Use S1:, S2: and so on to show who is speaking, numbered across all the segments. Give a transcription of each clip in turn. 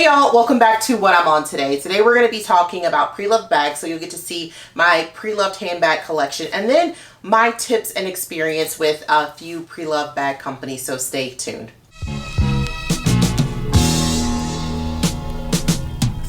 S1: y'all, welcome back to what I'm on today. Today we're going to be talking about pre-loved bags, so you'll get to see my pre-loved handbag collection and then my tips and experience with a few pre-loved bag companies, so stay tuned.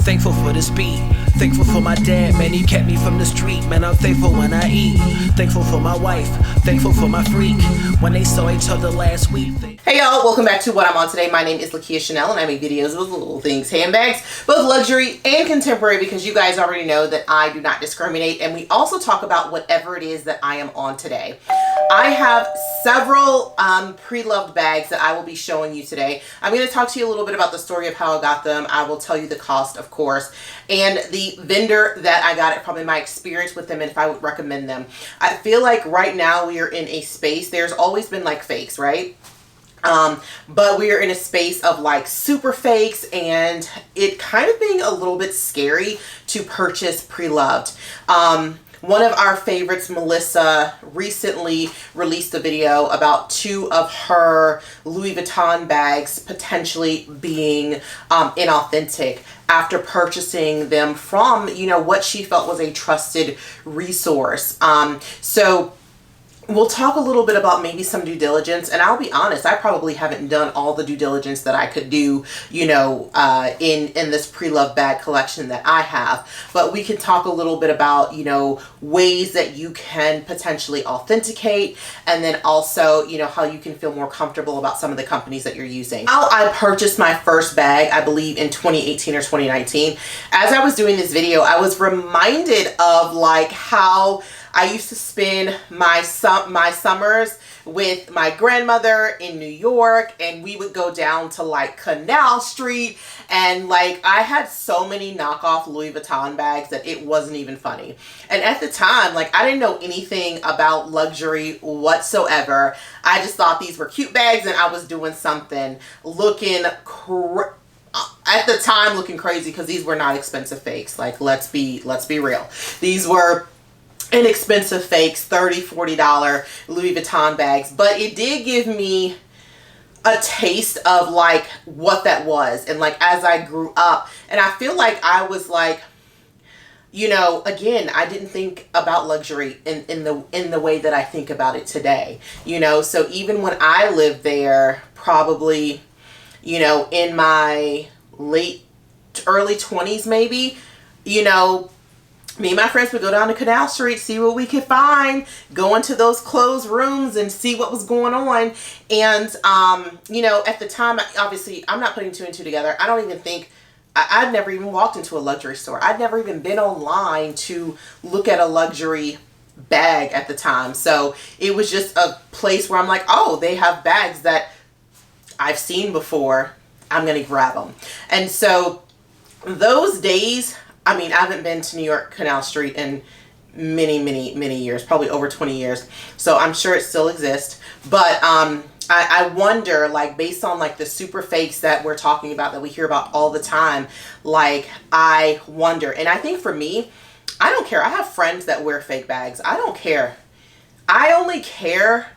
S2: Thankful for this beat, thankful for my dad, man, he kept me from the street, man, I'm thankful when I eat, thankful for my wife, thankful for my freak, when they saw each other last week.
S1: Hey y'all, welcome back to what I'm on today. My name is Lakia Chanel and I make videos with little things, handbags, both luxury and contemporary, because you guys already know that I do not discriminate, and we also talk about whatever it is that I am on today. I have several pre-loved bags that I will be showing you today. I'm going to talk to you a little bit about the story of how I got them. I will tell you the cost, of course, and the vendor that I got it from and my experience with them and if I would recommend them. I feel like right now we are in a space, there's always been like fakes, right? But we are in a space of like super fakes and it kind of being a little bit scary to purchase pre-loved. One of our favorites, Melissa, recently released a video about two of her Louis Vuitton bags potentially being inauthentic after purchasing them from, you know, what she felt was a trusted resource. So we'll talk a little bit about maybe some due diligence, and I'll be honest, I probably haven't done all the due diligence that I could do, you know, in this pre-loved bag collection that I have. But we can talk a little bit about, you know, ways that you can potentially authenticate, and then also, you know, how you can feel more comfortable about some of the companies that you're using. How I purchased my first bag, I believe in 2018 or 2019. As I was doing this video, I was reminded of like how I used to spend my summers with my grandmother in New York, and we would go down to like Canal Street, and like I had so many knockoff Louis Vuitton bags that it wasn't even funny. And at the time, like I didn't know anything about luxury whatsoever. I just thought these were cute bags and I was doing something looking at the time looking crazy, because these were not expensive fakes. Like let's be real. These were inexpensive fakes, $30, $40 Louis Vuitton bags, but it did give me a taste of like what that was. And like as I grew up, and I feel like I was like, you know, again, I didn't think about luxury in the way that I think about it today, you know. So even when I lived there, probably, you know, in my early 20s maybe, you know, me and my friends would go down to Canal Street, see what we could find, go into those closed rooms and see what was going on. And, you know, at the time, obviously, I'm not putting two and two together. I don't even think, I'd never even walked into a luxury store. I'd never even been online to look at a luxury bag at the time. So it was just a place where I'm like, oh, they have bags that I've seen before. I'm going to grab them. And so those days, I mean, I haven't been to New York Canal Street in many years, probably over 20 years. So I'm sure it still exists. But I wonder, like, based on like the super fakes that we're talking about, that we hear about all the time, like, I wonder. And I think for me, I don't care. I have friends that wear fake bags. I don't care. I only care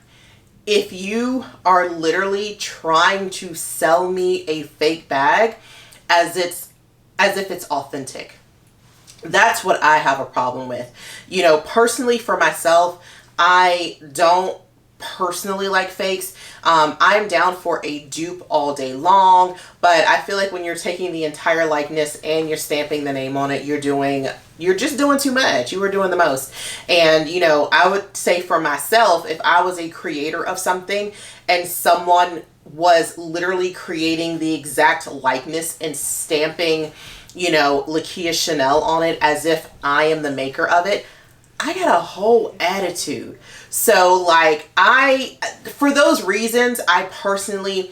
S1: if you are literally trying to sell me a fake bag as if it's authentic. That's what I have a problem with. You know, personally for myself, I don't personally like fakes. I'm down for a dupe all day long, but I feel like when you're taking the entire likeness and you're stamping the name on it, you're just doing too much. You were doing the most. And, you know, I would say for myself, if I was a creator of something and someone was literally creating the exact likeness and stamping, you know, Lakia Chanel on it as if I am the maker of it, I got a whole attitude. So like for those reasons, I personally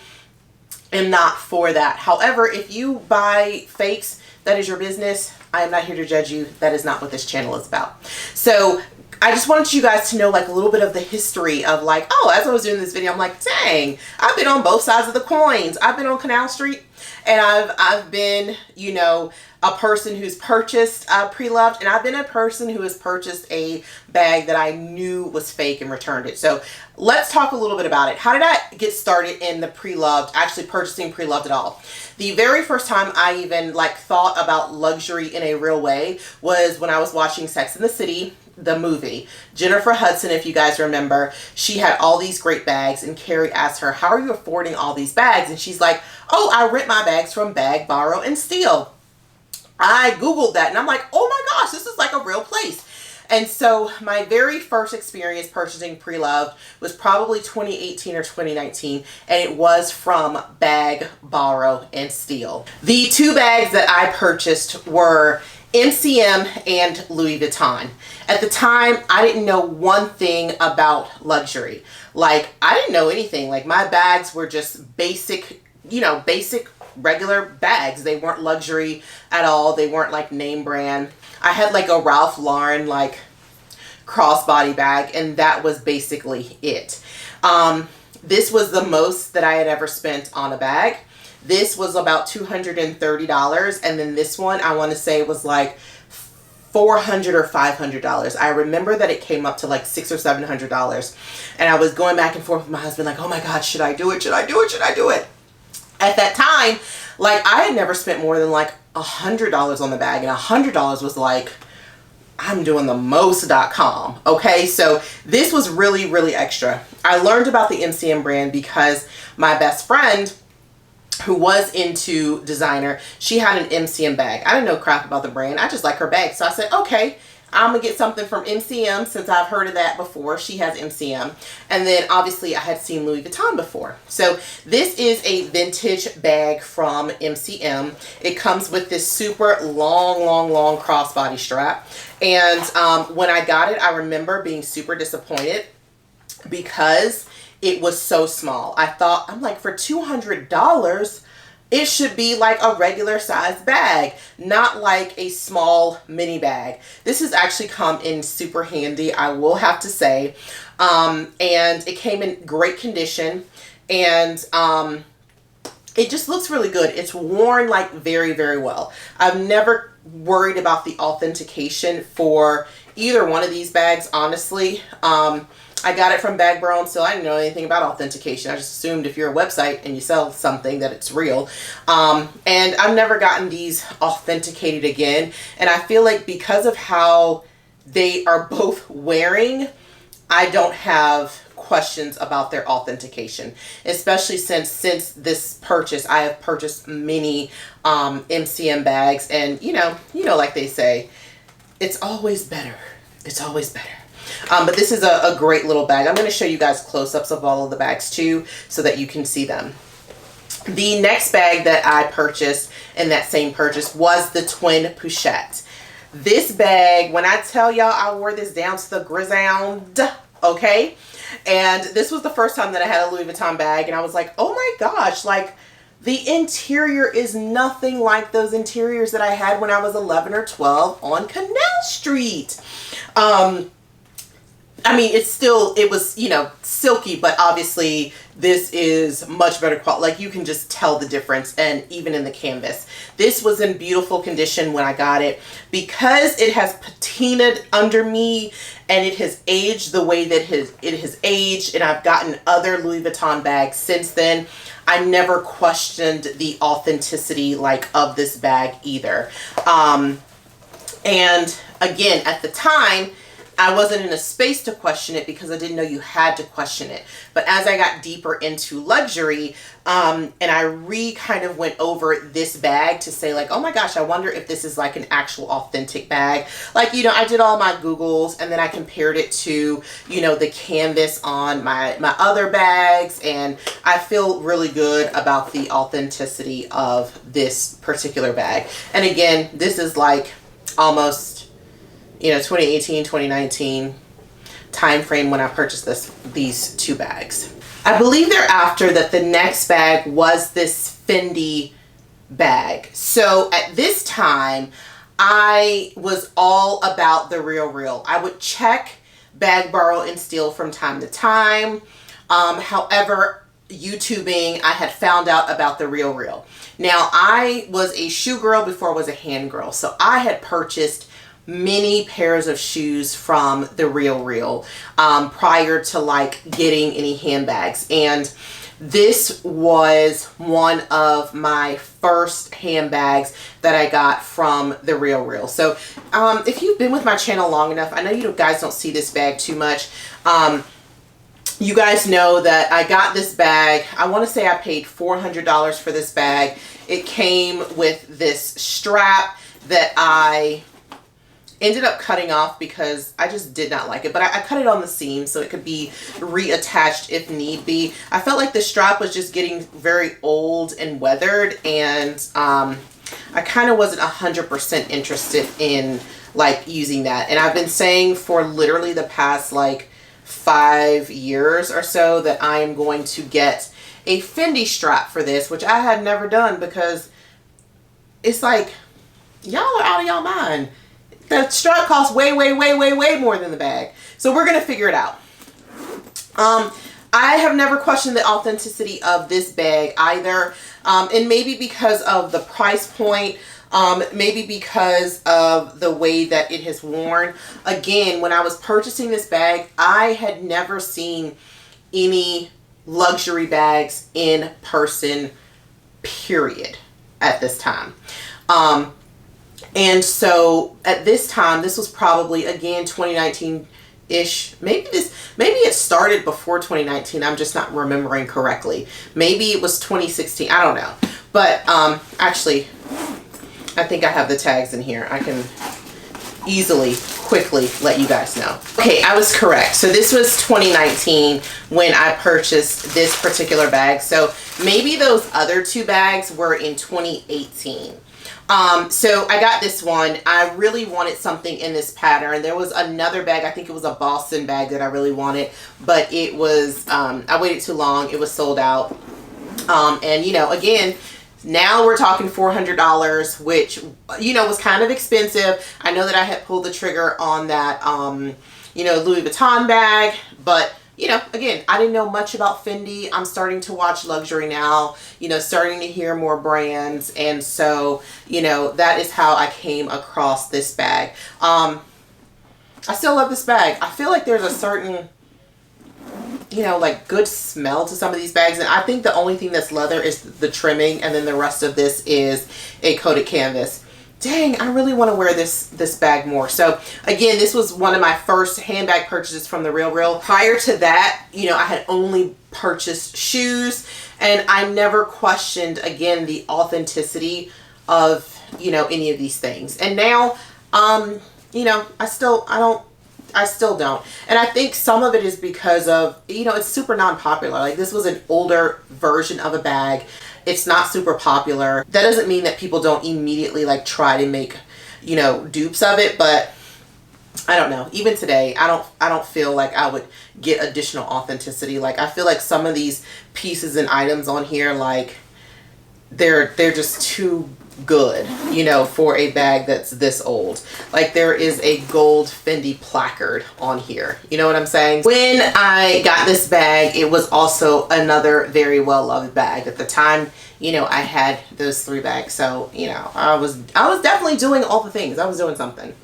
S1: am not for that. However, if you buy fakes, that is your business. I am not here to judge you. That is not what this channel is about. So I just wanted you guys to know like a little bit of the history of like, oh, as I was doing this video, I'm like, dang, I've been on both sides of the coins. I've been on Canal Street And I've been, you know, a person who's purchased Preloved, and I've been a person who has purchased a bag that I knew was fake and returned it. So let's talk a little bit about it. How did I get started in the Preloved, actually purchasing Preloved at all? The very first time I even like thought about luxury in a real way was when I was watching Sex and the City, the movie. Jennifer Hudson, if you guys remember, she had all these great bags, and Carrie asked her, how are you affording all these bags? And she's like, oh, I rent my bags from Bag, Borrow, and Steal. I Googled that and I'm like, oh my gosh, this is like a real place. And so my very first experience purchasing Preloved was probably 2018 or 2019, and it was from Bag, Borrow, and Steal. The two bags that I purchased were MCM and Louis Vuitton. At the time, I didn't know one thing about luxury. Like, I didn't know anything. Like, my bags were just basic, you know, basic regular bags. They weren't luxury at all. They weren't like name brand. I had like a Ralph Lauren like crossbody bag, and that was basically it. This was the most that I had ever spent on a bag. This was about $230, and then this one I want to say was like $400 or $500. I remember that it came up to like $600 or $700, and I was going back and forth with my husband like, oh my God, should I do it? Should I do it? Should I do it? At that time, like, I had never spent more than like $100 on the bag, and $100 was like, I'm doing the most.com. Okay, so this was really, really extra. I learned about the MCM brand because my best friend, who was into designer, she had an MCM bag. I didn't know crap about the brand. I just like her bag. So I said, okay, I'm gonna get something from MCM since I've heard of that before. She has MCM. And then obviously I had seen Louis Vuitton before. So this is a vintage bag from MCM. It comes with this super long crossbody strap. And when I got it, I remember being super disappointed because it was so small. I'm like, for $200, it should be like a regular size bag, not like a small mini bag. This has actually come in super handy, I will have to say. And it came in great condition, and it just looks really good. It's worn like very, very well. I've never worried about the authentication for either one of these bags, honestly. I got it from Bag, Borrow, and Steal. I didn't know anything about authentication. I just assumed if you're a website and you sell something that it's real. And I've never gotten these authenticated again. And I feel like because of how they are both wearing, I don't have questions about their authentication. Especially since this purchase, I have purchased many MCM bags. And you know, like they say, it's always better. It's always better. But this is a great little bag. I'm going to show you guys close-ups of all of the bags too, so that you can see them. The next bag that I purchased in that same purchase was the Twin Pochette. This bag, when I tell y'all, I wore this down to the ground, okay? And this was the first time that I had a Louis Vuitton bag, and I was like, oh my gosh, like, the interior is nothing like those interiors that I had when I was 11 or 12 on Canal Street. I mean, it was, you know, silky, but obviously this is much better quality. Like, you can just tell the difference, and even in the canvas. This was in beautiful condition when I got it. Because it has patinaed under me, and it has aged the way that it has aged, and I've gotten other Louis Vuitton bags since then, I never questioned the authenticity, like, of this bag either. And again, at the time, I wasn't in a space to question it because I didn't know you had to question it. But as I got deeper into luxury, and I kind of went over this bag to say like, oh my gosh, I wonder if this is like an actual authentic bag. Like, you know, I did all my Googles, and then I compared it to, you know, the canvas on my other bags, and I feel really good about the authenticity of this particular bag. And again, this is like almost, you know, 2018, 2019 time frame when I purchased these two bags. I believe thereafter that the next bag was this Fendi bag. So at this time, I was all about the RealReal. I would check Bag, Borrow, and Steal from time to time. However, YouTubing, I had found out about the RealReal. Now, I was a shoe girl before I was a hand girl. So I had purchased many pairs of shoes from the RealReal prior to like getting any handbags. And this was one of my first handbags that I got from the RealReal. So if you've been with my channel long enough, I know you guys don't see this bag too much. You guys know that I got this bag. I want to say I paid $400 for this bag. It came with this strap that I ended up cutting off because I just did not like it, but I cut it on the seam so it could be reattached if need be. I felt like the strap was just getting very old and weathered, and I kind of wasn't 100% interested in like using that. And I've been saying for literally the past like 5 years or so that I am going to get a Fendi strap for this, which I had never done because it's like, y'all are out of y'all mind. The strap costs way more than the bag. So we're going to figure it out. I have never questioned the authenticity of this bag either. And maybe because of the price point, maybe because of the way that it has worn. Again, when I was purchasing this bag, I had never seen any luxury bags in person, period, at this time. And so at this time, this was probably, again, 2019-ish. Maybe it started before 2019. I'm just not remembering correctly. Maybe it was 2016. I don't know. But actually, I think I have the tags in here. I can easily, quickly let you guys know. Okay, I was correct. So this was 2019 when I purchased this particular bag. So maybe those other two bags were in 2018. So I got this one. I really wanted something in this pattern. There was another bag, I think it was a Boston bag that I really wanted, but it was, I waited too long. It was sold out. And you know, again, now we're talking $400, which, you know, was kind of expensive. I know that I had pulled the trigger on that, you know, Louis Vuitton bag, but you know, again, I didn't know much about Fendi. I'm starting to watch luxury now, you know, starting to hear more brands. And so, you know, that is how I came across this bag. I still love this bag. I feel like there's a certain, you know, like good smell to some of these bags. And I think the only thing that's leather is the trimming. And then the rest of this is a coated canvas. Dang, I really want to wear this bag more. So again, this was one of my first handbag purchases from the RealReal. Prior to that, you know, I had only purchased shoes, and I never questioned, again, the authenticity of, you know, any of these things. And now, you know, I still don't. And I think some of it is because of, you know, it's super non-popular. Like, this was an older version of a bag. It's not super popular. That doesn't mean that people don't immediately like try to make, you know, dupes of it, but I don't know. Even today, I don't feel like I would get additional authenticity. Like, I feel like some of these pieces and items on here, like they're just too good, you know, for a bag that's this old. Like, there is a gold Fendi placard on here. You know what I'm saying? When I got this bag, it was also another very well loved bag. At the time, you know, I had those 3 bags. So, you know, I was definitely doing all the things. I was doing something.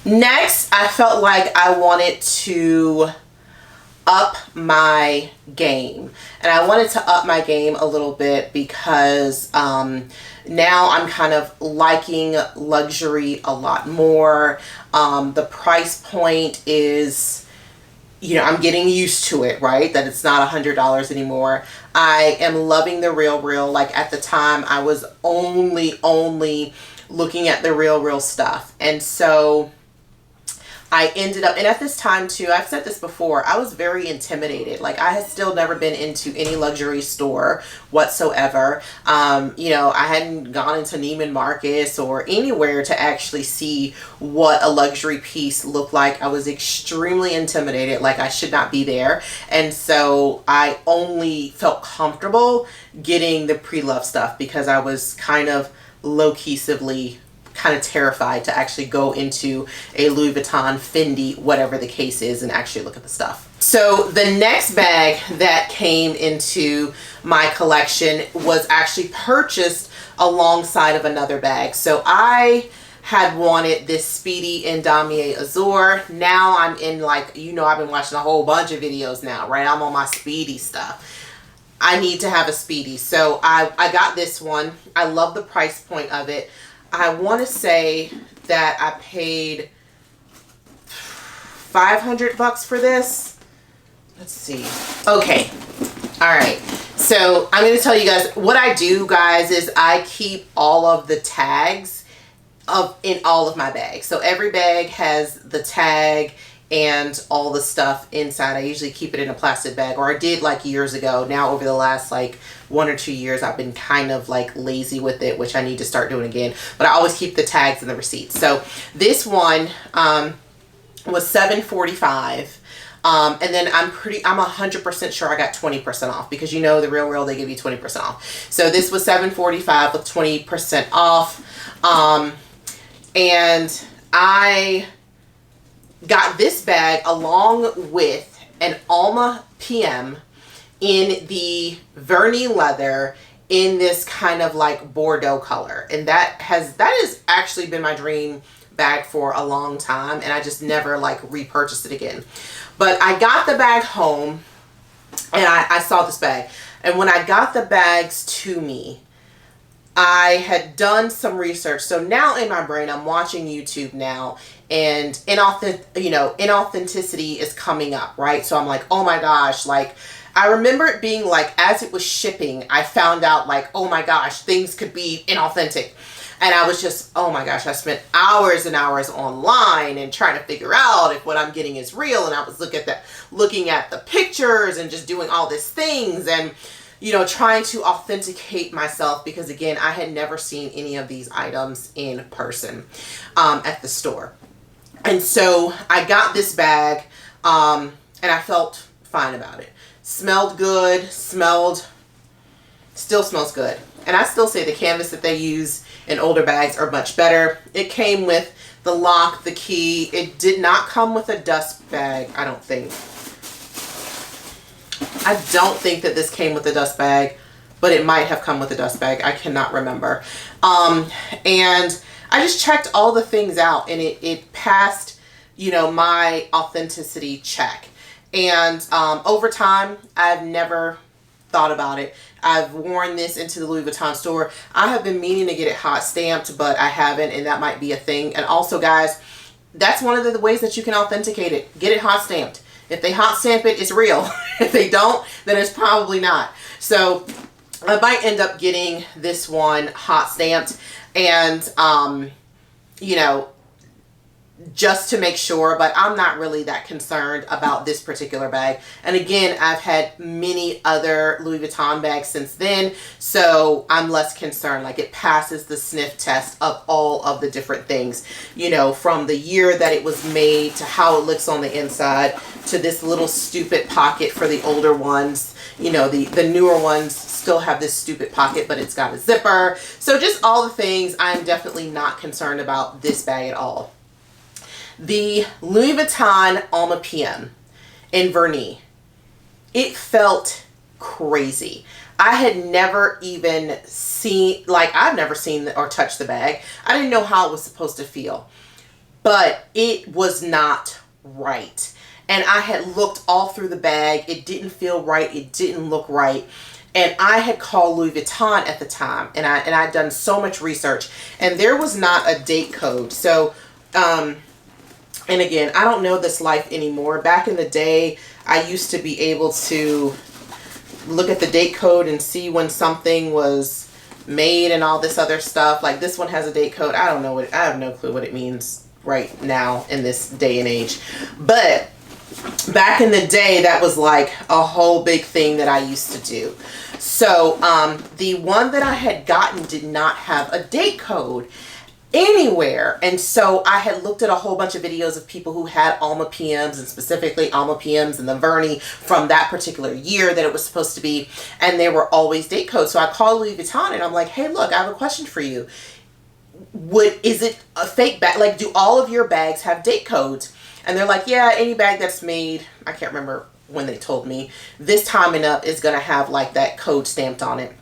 S1: Next, I felt like I wanted to up my game. And I wanted to up my game a little bit because now I'm kind of liking luxury a lot more. The price point is, you know, I'm getting used to it, right? That it's not $100 anymore. I am loving the RealReal. Like, at the time, I was only looking at the RealReal stuff. And so I ended up, and at this time too, I've said this before, I was very intimidated. Like, I had still never been into any luxury store whatsoever. You know, I hadn't gone into Neiman Marcus or anywhere to actually see what a luxury piece looked like. I was extremely intimidated, like I should not be there. And so I only felt comfortable getting the Preloved stuff because I was kind of low-key-sively kind of terrified to actually go into a Louis Vuitton, Fendi, whatever the case is, and actually look at the stuff. So the next bag that came into my collection was actually purchased alongside of another bag. So I had wanted this Speedy in Damier Azur. Now I'm in, like, you know, I've been watching a whole bunch of videos now, right? I'm on my Speedy stuff. I need to have a Speedy. So I got this one. I love the price point of it. I want to say that I paid $500 for this. Let's see. Okay. All right. So I'm going to tell you guys what I do, guys, is I keep all of the tags in all of my bags. So every bag has the tag and all the stuff inside. I usually keep it in a plastic bag, or I did like years ago. Now over the last like 1 or 2 years, I've been kind of like lazy with it, which I need to start doing again. But I always keep the tags and the receipts. So this one was $7.45. And then I'm 100% sure I got 20% off, because you know the RealReal, they give you 20% off. So this was $7.45 with 20% off. And I got this bag along with an Alma PM in the Vernis leather in this kind of like Bordeaux color. And that has actually been my dream bag for a long time, and I just never like repurchased it again. But I got the bag home, and I saw this bag, and when I got the bags to me, I had done some research. So now in my brain, I'm watching YouTube now, and inauthenticity is coming up, right? So I'm like, oh my gosh, like I remember it being like, as it was shipping, I found out like, oh my gosh, things could be inauthentic. And I was just, oh my gosh, I spent hours and hours online and trying to figure out if what I'm getting is real. And I was looking at the pictures and just doing all these things and, you know, trying to authenticate myself, because again, I had never seen any of these items in person at the store. And so I got this bag and I felt fine about it. Smelled good, still smells good. And I still say the canvas that they use in older bags are much better. It came with the lock, the key. It did not come with a dust bag, I don't think. I don't think that this came with a dust bag, but it might have come with a dust bag. I cannot remember. And I just checked all the things out, and it passed, you know, my authenticity check. And over time, I've never thought about it. I've worn this into the Louis Vuitton store. I have been meaning to get it hot stamped, but I haven't, and that might be a thing. And also, guys, that's one of the ways that you can authenticate it. Get it hot stamped. If they hot stamp it, it's real. If they don't, then it's probably not. So I might end up getting this one hot stamped, and you know, just to make sure, but I'm not really that concerned about this particular bag. And again, I've had many other Louis Vuitton bags since then, so I'm less concerned. Like, it passes the sniff test of all of the different things, you know, from the year that it was made to how it looks on the inside to this little stupid pocket for the older ones. You know, the newer ones still have this stupid pocket, but it's got a zipper. So just all the things, I'm definitely not concerned about this bag at all. The Louis Vuitton Alma PM in Vernis, it felt crazy. I had never even seen, like, I've never seen or touched the bag. I didn't know how it was supposed to feel, but it was not right. And I had looked all through the bag. It didn't feel right. It didn't look right. And I had called Louis Vuitton at the time, and I'd done so much research, and there was not a date code. So, and again, I don't know this life anymore. Back in the day, I used to be able to look at the date code and see when something was made and all this other stuff. Like, this one has a date code. I don't know I have no clue what it means right now in this day and age. But back in the day, that was like a whole big thing that I used to do. So the one that I had gotten did not have a date code anywhere. And so I had looked at a whole bunch of videos of people who had Alma PMs, and specifically Alma PMs and the Vernis from that particular year that it was supposed to be, and they were always date codes. So I called Louis Vuitton and I'm like, hey, look, I have a question for you. is it a fake bag? Like, do all of your bags have date codes? And they're like, yeah, any bag that's made, I can't remember when they told me, this time and up is going to have like that code stamped on it.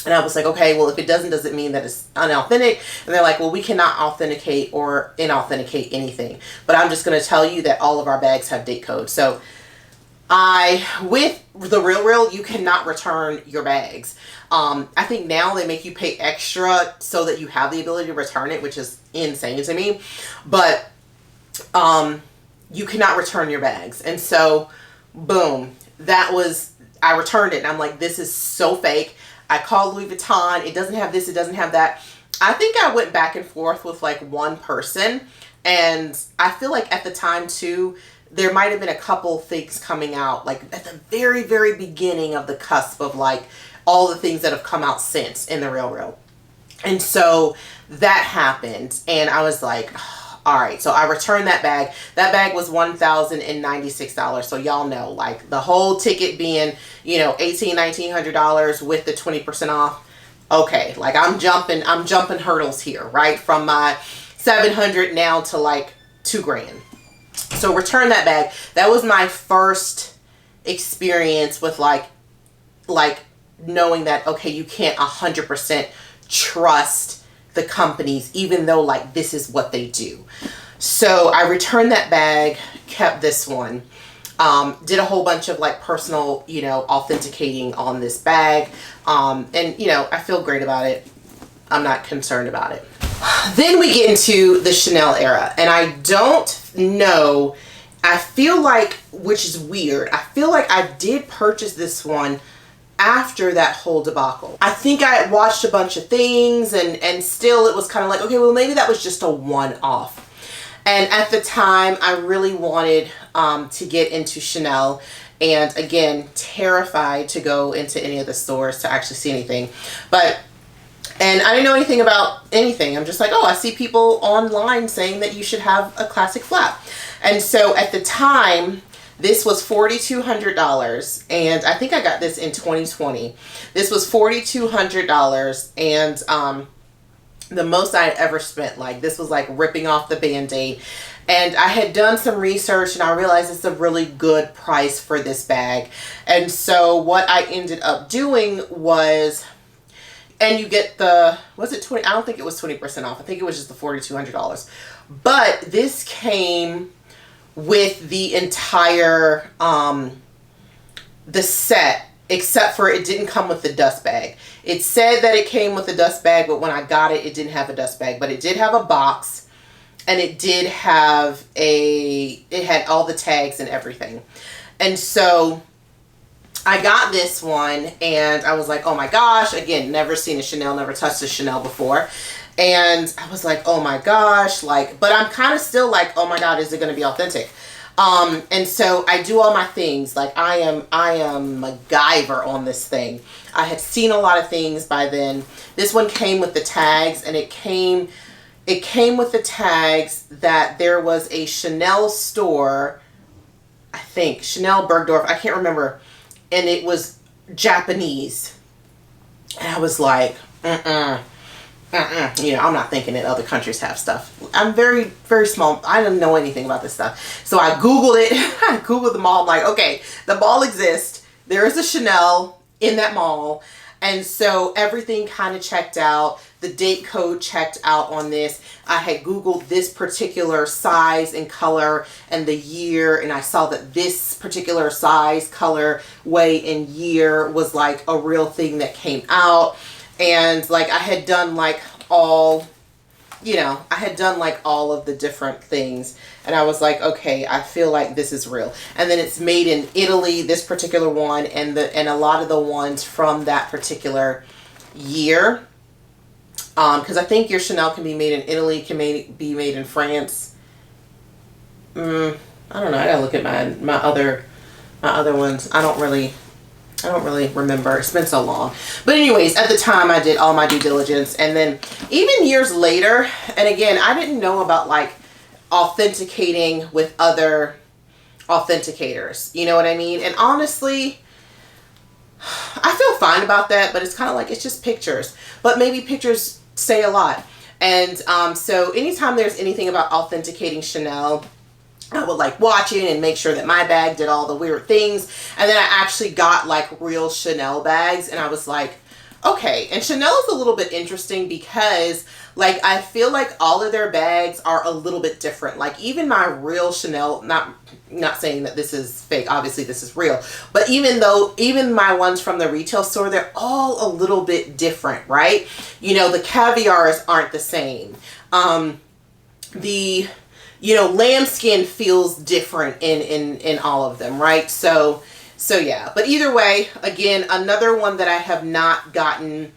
S1: And I was like, okay, well, if it doesn't, does it mean that it's unauthentic? And they're like, well, we cannot authenticate or inauthenticate anything. But I'm just going to tell you that all of our bags have date codes. So with the RealReal, you cannot return your bags. I think now they make you pay extra so that you have the ability to return it, which is insane to me. But you cannot return your bags. And so, boom, I returned it. And I'm like, this is so fake. I called Louis Vuitton. It doesn't have this. It doesn't have that. I think I went back and forth with like one person. And I feel like at the time too, there might have been a couple things coming out like at the very, very beginning of the cusp of like all the things that have come out since in the RealReal. And so that happened. And I was like, all right, so I returned that bag. That bag was $1,096. So y'all know, like the whole ticket being, you know, $1,800-$1,900 with the 20% off. Okay, like I'm jumping hurdles here, right? From my $700 now to like $2,000. So return that bag. That was my first experience with like knowing that, okay, you can't 100% trust the companies, even though like this is what they do. So I returned that bag, kept this one, did a whole bunch of like personal, you know, authenticating on this bag. And you know, I feel great about it. I'm not concerned about it. Then we get into the Chanel era, and I don't know, I feel like, which is weird, I feel like I did purchase this one after that whole debacle. I think I had watched a bunch of things and still it was kind of like, okay, well, maybe that was just a one-off. And at the time, I really wanted to get into Chanel, and again, terrified to go into any of the stores to actually see anything. And I didn't know anything about anything. I'm just like, oh, I see people online saying that you should have a classic flap. And so at the time, this was $4,200, and I think I got this in 2020. This was $4,200, and the most I had ever spent. Like, this was like ripping off the Band-Aid. And I had done some research, and I realized it's a really good price for this bag. And so what I ended up doing was, and you get the, was it 20? I don't think it was 20% off. I think it was just the $4,200. But this came with the entire, the set, except for it didn't come with the dust bag. It said that it came with a dust bag, but when I got it, it didn't have a dust bag. But it did have a box, and it did have it had all the tags and everything. And so I got this one, and I was like, oh my gosh, again, never seen a Chanel, never touched a Chanel before. And I was like, oh my gosh, like, but I'm kind of still like, oh my God, is it going to be authentic? And so I do all my things. Like, I am MacGyver on this thing. I had seen a lot of things by then. This one came with the tags, and it came with the tags that there was a Chanel store, I think, Chanel Bergdorf, I can't remember, and it was Japanese. And I was like, you know, I'm not thinking that other countries have stuff. I'm very, very small. I don't know anything about this stuff. So I Googled it. I Googled the mall. I'm like, okay, the mall exists. There is a Chanel in that mall. And so everything kind of checked out. The date code checked out on this. I had Googled this particular size and color and the year, and I saw that this particular size, color, weight, and year was like a real thing that came out. And like I had done like all, you know, I had done like all of the different things, and I was like, okay, I feel like this is real. And then it's made in Italy, this particular one, and a lot of the ones from that particular year. Because I think your Chanel can be made in Italy, can be made in France. I don't know. I gotta look at my other ones. I don't really remember. It's been so long. But anyways, at the time I did all my due diligence, and then even years later, and again, I didn't know about like authenticating with other authenticators. You know what I mean? And honestly, I feel fine about that, but it's kind of like, it's just pictures. But maybe pictures say a lot. And so anytime there's anything about authenticating Chanel, I would like watch it and make sure that my bag did all the weird things. And then I actually got like real Chanel bags, and I was like, okay. And Chanel is a little bit interesting because like I feel like all of their bags are a little bit different. Like even my real Chanel, not saying that this is fake, obviously this is real, but even my ones from the retail store, they're all a little bit different, right? You know, the caviars aren't the same. The lambskin feels different in all of them, right? So yeah, but either way, again, another one that I have not gotten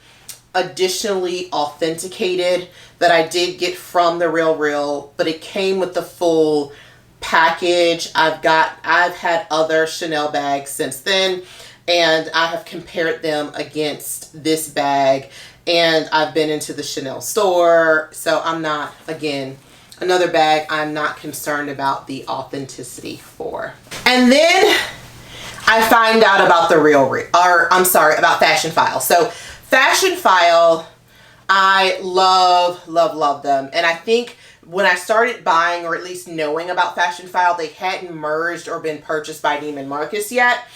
S1: additionally authenticated that I did get from the RealReal, but it came with the full package. I've had other Chanel bags since then, and I have compared them against this bag, and I've been into the Chanel store, so I'm not, again, another bag I'm not concerned about the authenticity for. And then I find out about the RealReal, or I'm sorry, about Fashion File. So Fashion File, I love them. And I think when I started buying, or at least knowing about Fashion File, they hadn't merged or been purchased by Neiman Marcus yet.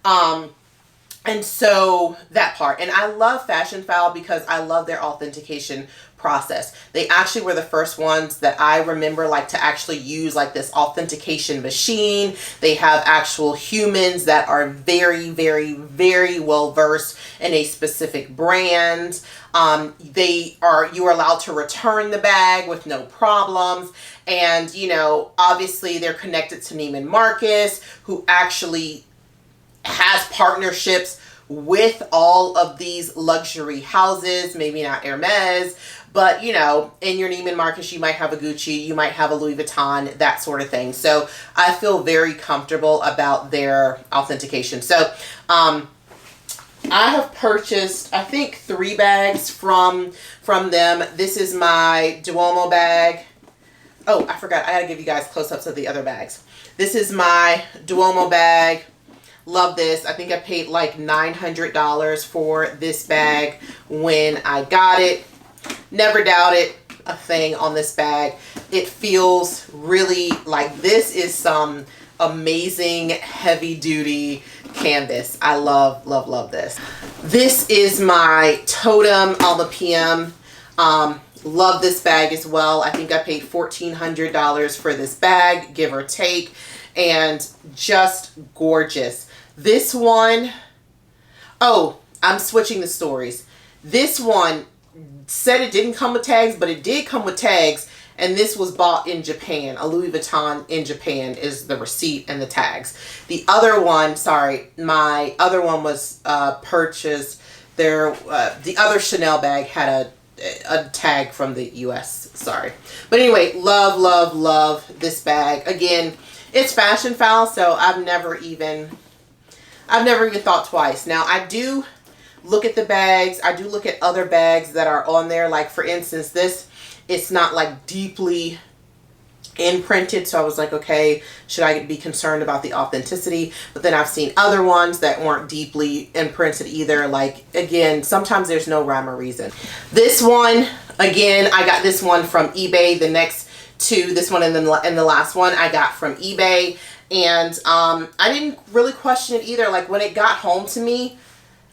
S1: And so that part, and I love Fashion File because I love their authentication process. They actually were the first ones that I remember like to actually use like this authentication machine. They have actual humans that are very well versed in a specific brand. You are allowed to return the bag with no problems. And obviously they're connected to Neiman Marcus, who actually has partnerships with all of these luxury houses, maybe not Hermes, but in your Neiman Marcus, you might have a Gucci, you might have a Louis Vuitton, that sort of thing. So I feel very comfortable about their authentication. So I have purchased, I think, 3 bags from them. This is my Duomo bag. Oh, I forgot. I gotta give you guys close-ups of the other bags. This is my Duomo bag. Love this. I think I paid like $900 for this bag when I got it. Never doubted a thing on this bag. It feels really like this is some amazing heavy duty canvas. I love this. This is my Totem Alma PM. Love this bag as well. I think I paid $1,400 for this bag, give or take, and just gorgeous. This one, oh, I'm switching the stories. This one said it didn't come with tags, but it did come with tags, and this was bought in Japan. A Louis Vuitton in Japan is the receipt and the tags. The other one, sorry, my other one was purchased there. The other Chanel bag had a tag from the US, sorry. But anyway, love this bag. Again, it's Fashion File, so I've never even thought twice. Now, I do look at the bags. I do look at other bags that are on there. Like, for instance, this, it's not like deeply imprinted. So I was like, okay, should I be concerned about the authenticity? But then I've seen other ones that weren't deeply imprinted either. Like, again, sometimes there's no rhyme or reason. This one, again, I got this one from eBay. The next two, this one and then the last one, I got from eBay. And I didn't really question it either. Like, when it got home to me,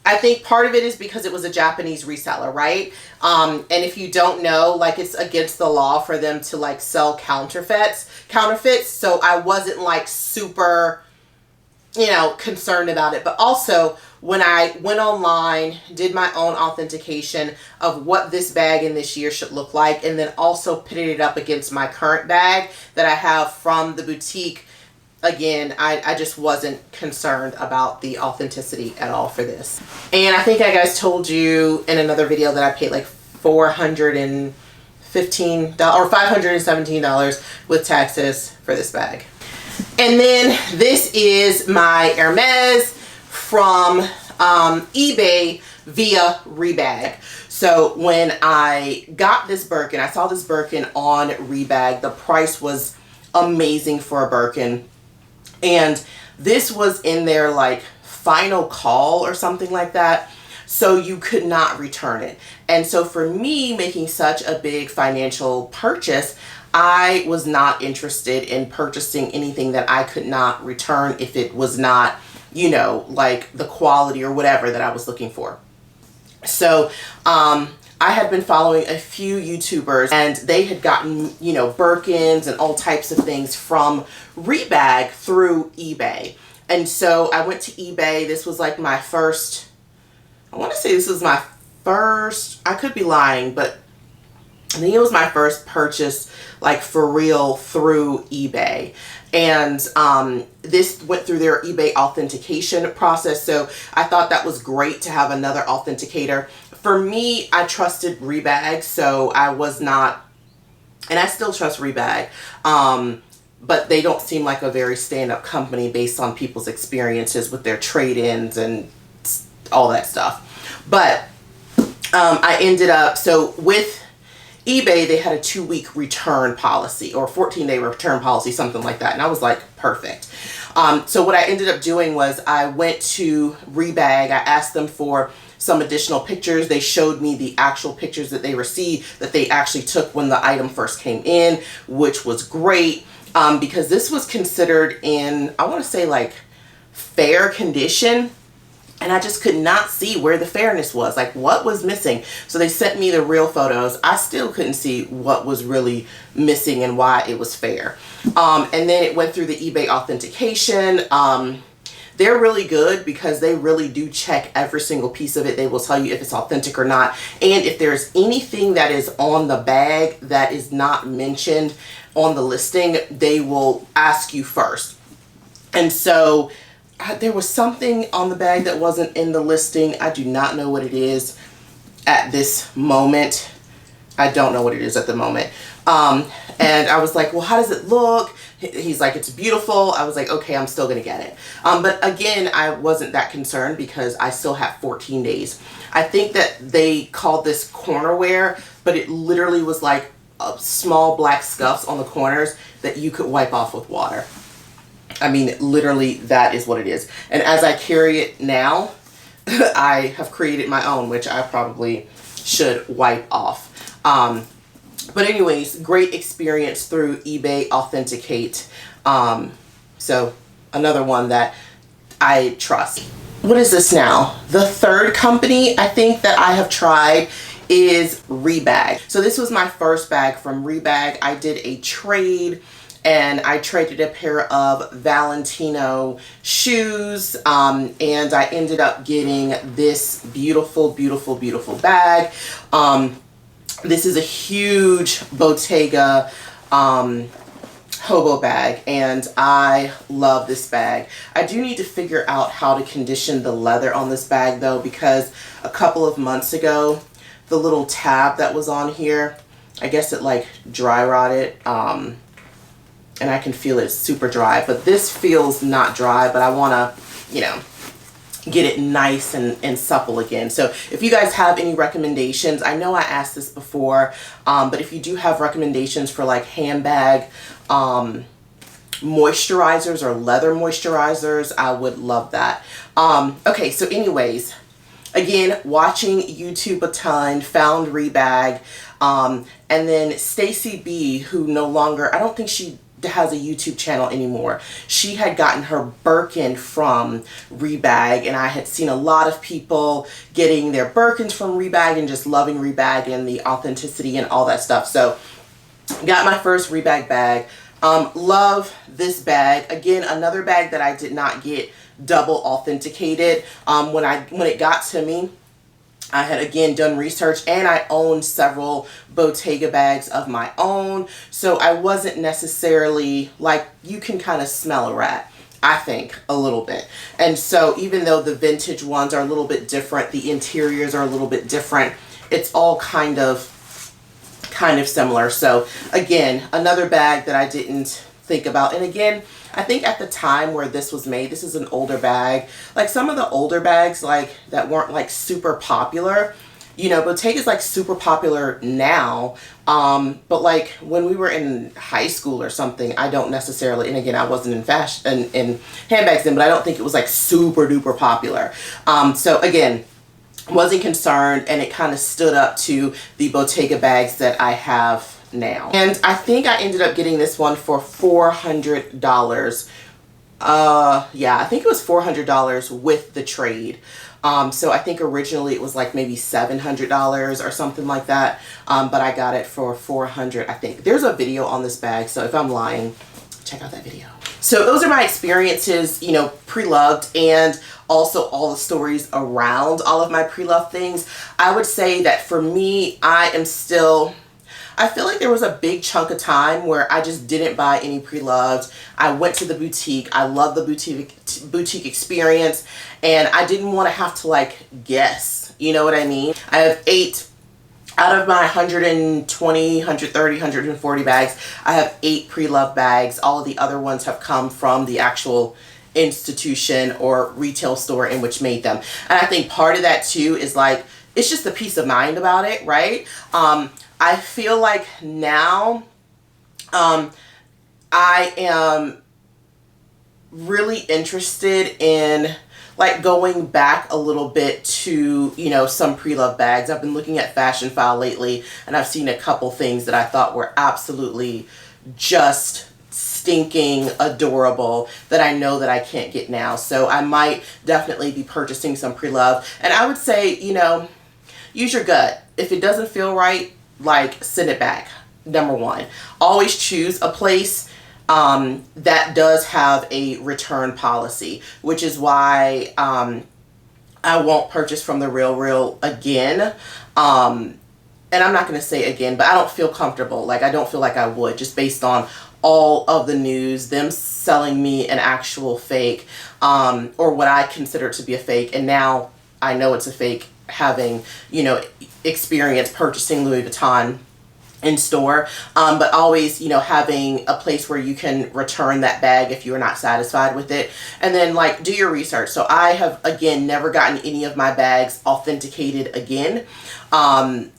S1: I think part of it is because it was a Japanese reseller, right? And if you don't know, like, it's against the law for them to like sell counterfeits. So I wasn't like super, concerned about it. But also, when I went online, did my own authentication of what this bag in this year should look like, and then also pitted it up against my current bag that I have from the boutique. Again, I just wasn't concerned about the authenticity at all for this. And I think I guys told you in another video that I paid like $415 or $517 with taxes for this bag. And then this is my Hermes from eBay via Rebag. So when I got this Birkin, I saw this Birkin on Rebag. The price was amazing for a Birkin. And this was in their like final call or something like that. so you could not return it. And so for me, making such a big financial purchase, I was not interested in purchasing anything that I could not return if it was not, you know, like the quality or whatever that I was looking for. So I had been following a few YouTubers, and they had gotten, you know, Birkins and all types of things from Rebag through eBay. And so I went to eBay. This was like my first, I want to say this was my first, I could be lying, but I think it was my first purchase, like for real, through eBay. And this went through their eBay authentication process. So I thought that was great to have another authenticator. For me, I trusted Rebag, so I was not, and I still trust Rebag, but they don't seem like a very stand-up company based on people's experiences with their trade-ins and all that stuff. But I ended up, so with eBay, they had a 2-week return policy or 14-day return policy, something like that. And I was like, perfect. So what I ended up doing was I went to Rebag. I asked them for some additional pictures. They showed me the actual pictures that they received, that they actually took when the item first came in, which was great because this was considered in, I want to say, like fair condition. And I just could not see where the fairness was, like what was missing. So they sent me the real photos. I still couldn't see what was really missing and why it was fair. And then it went through the eBay authentication. They're really good because they really do check every single piece of it. They will tell you if it's authentic or not. And if there's anything that is on the bag that is not mentioned on the listing, they will ask you first. And so there was something on the bag that wasn't in the listing. I do not know what it is at this moment. I don't know what it is at the moment. And I was like, well, how does it look? He's like, it's beautiful. I was like, okay, I'm still going to get it. But again, I wasn't that concerned because I still have 14 days. I think that they called this corner wear, but it literally was like small black scuffs on the corners that you could wipe off with water. I mean, literally, that is what it is. And as I carry it now, I have created my own, which I probably should wipe off. But anyways, great experience through eBay Authenticate. So another one that I trust. What is this now? The third company I think that I have tried is Rebag. So this was my first bag from Rebag. I did a trade. And I traded a pair of Valentino shoes, and I ended up getting this beautiful, beautiful, beautiful bag. This is a huge Bottega hobo bag, and I love this bag. I do need to figure out how to condition the leather on this bag though, because a couple of months ago, the little tab that was on here, I guess it like dry rotted. And I can feel it's super dry, but this feels not dry, but I want to, you know, get it nice and supple again. So if you guys have any recommendations, I know I asked this before, but if you do have recommendations for like handbag moisturizers or leather moisturizers, I would love that. Okay, so anyways, again, watching YouTube a ton, found Rebag, and then Stacy B, who no longer, I don't think she has a YouTube channel anymore. She had gotten her Birkin from Rebag, and I had seen a lot of people getting their Birkins from Rebag and just loving Rebag and the authenticity and all that stuff. So got my first Rebag bag. Love this bag. Again, another bag that I did not get double authenticated. When it got to me, I had again done research, and I owned several Bottega bags of my own, so I wasn't necessarily, like, you can kind of smell a rat, I think, a little bit. And so even though the vintage ones are a little bit different, the interiors are a little bit different, it's all kind of similar. So again, another bag that I didn't think about. And again, I think at the time where this was made, this is an older bag. Like some of the older bags like that weren't like super popular, you know, Bottega is like super popular now. But like when we were in high school or something, I don't necessarily, and again, I wasn't in fashion in handbags then, but I don't think it was like super duper popular. So again, wasn't concerned, and it kind of stood up to the Bottega bags that I have now. And I think I ended up getting this one for $400. Yeah, I think it was $400 with the trade. So I think originally it was like maybe $700 or something like that. But I got it for $400, I think. There's a video on this bag, so if I'm lying, check out that video. So those are my experiences, you know, pre-loved, and also all the stories around all of my pre-loved things. I would say that for me, I feel like there was a big chunk of time where I just didn't buy any pre-loved. I went to the boutique. I love the boutique experience, and I didn't want to have to like guess, you know what I mean? I have 8 out of my 120, 130, 140 bags. I have 8 pre-loved bags. All of the other ones have come from the actual institution or retail store in which made them. And I think part of that too is like, it's just the peace of mind about it, right? I feel like now I am really interested in like going back a little bit to, you know, some pre-loved bags. I've been looking at Fashion File lately, and I've seen a couple things that I thought were absolutely just stinking adorable that I know that I can't get now. So I might definitely be purchasing some pre-loved. And I would say, you know, use your gut. If it doesn't feel right, like, send it back. Number one, always choose a place that does have a return policy, which is why I won't purchase from the RealReal again. And I'm not going to say again, but I don't feel comfortable. Like, I don't feel like I would, just based on all of the news, them selling me an actual fake, or what I consider to be a fake. And now I know it's a fake, having, you know, experience purchasing Louis Vuitton in store, but always, you know, having a place where you can return that bag if you're not satisfied with it. And then, like, do your research. So I have, again, never gotten any of my bags authenticated again.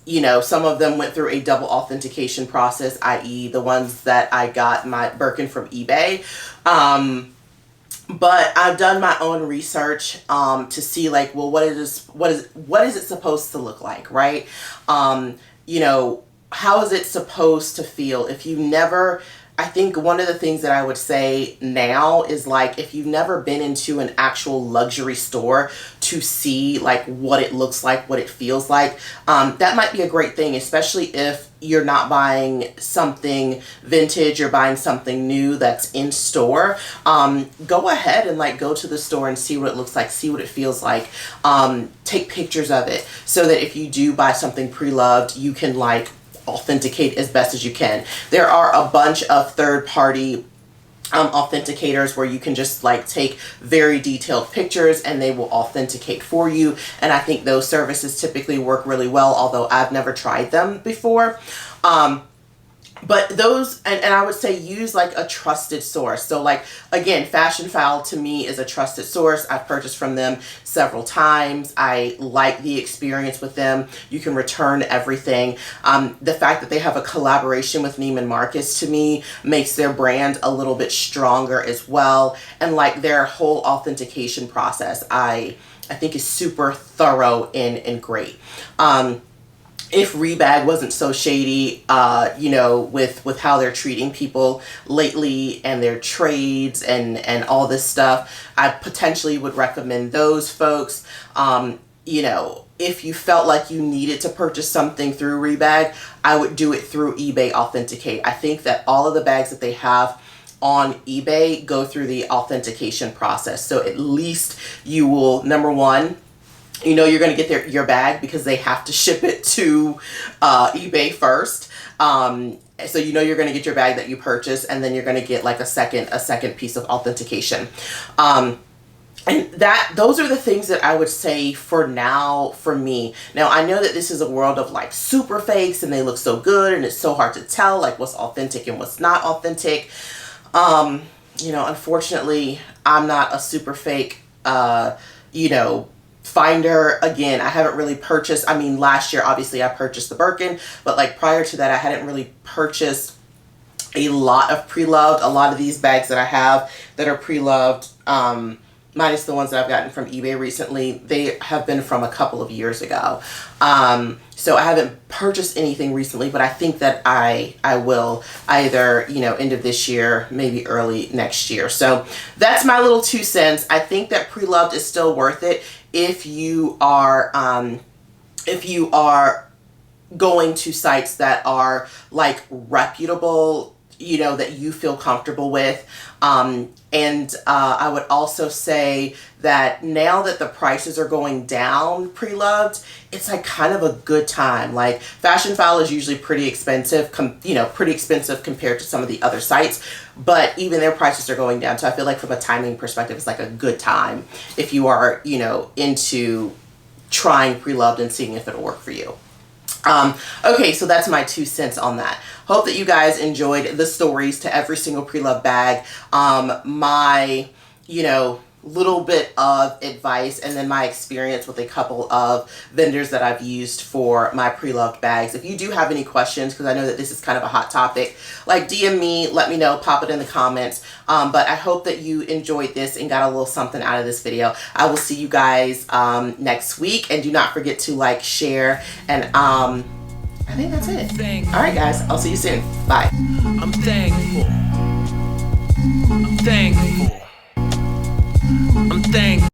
S1: You know, some of them went through a double authentication process, i.e. the ones that I got my Birkin from eBay. But I've done my own research to see, like, well, what is it supposed to look like, right? You know, how is it supposed to feel? If you never, I think one of the things that I would say now is, like, if you've never been into an actual luxury store to see, like, what it looks like, what it feels like, that might be a great thing, especially if you're not buying something vintage, you're buying something new that's in store. Go ahead and, like, go to the store and see what it looks like, see what it feels like. Take pictures of it so that if you do buy something pre-loved, you can, like, authenticate as best as you can. There are a bunch of third-party authenticators where you can just, like, take very detailed pictures and they will authenticate for you. And I think those services typically work really well, although I've never tried them before. But those, and I would say use, like, a trusted source. So, like, again, Fashion File to me is a trusted source. I've purchased from them several times. I like the experience with them. You can return everything. The fact that they have a collaboration with Neiman Marcus, to me, makes their brand a little bit stronger as well. And, like, their whole authentication process, I think is super thorough and great. If Rebag wasn't so shady, you know, with how they're treating people lately and their trades and all this stuff, I potentially would recommend those folks. You know, if you felt like you needed to purchase something through Rebag, I would do it through eBay Authenticate. I think that all of the bags that they have on eBay go through the authentication process. So at least you will, number one, you know you're going to get your bag because they have to ship it to eBay first. So you know you're going to get your bag that you purchase, and then you're going to get, like, a second piece of authentication. And those are the things that I would say for now for me. Now, I know that this is a world of, like, super fakes, and they look so good, and it's so hard to tell, like, what's authentic and what's not authentic. You know, unfortunately, I'm not a super fake, you know, finder. Again, I haven't really purchased, I mean, last year, obviously, I purchased the Birkin, but, like, prior to that, I hadn't really purchased a lot of pre-loved. A lot of these bags that I have that are pre-loved, minus the ones that I've gotten from eBay recently, they have been from a couple of years ago. So I haven't purchased anything recently, but I think that I will either, you know, end of this year, maybe early next year. So that's my little 2 cents. I think that Preloved is still worth it if you are going to sites that are like reputable, you know, that you feel comfortable with. I would also say that now that the prices are going down, Preloved, it's like kind of a good time. Like Fashion File is usually pretty expensive, pretty expensive compared to some of the other sites, but even their prices are going down. So I feel like from a timing perspective, it's like a good time if you are, you know, into trying Preloved and seeing if it'll work for you. Okay, so that's my 2 cents on that. Hope that you guys enjoyed the stories to every single Preloved bag. My, you know, little bit of advice and then my experience with a couple of vendors that I've used for my Preloved bags. If you do have any questions, because I know that this is kind of a hot topic, like DM me, let me know, pop it in the comments. But I hope that you enjoyed this and got a little something out of this video. I will see you guys next week, and do not forget to like, share, and I think that's it. All right, guys, I'll see you soon. Bye.
S2: I'm thankful. I'm thankful. I'm thankful.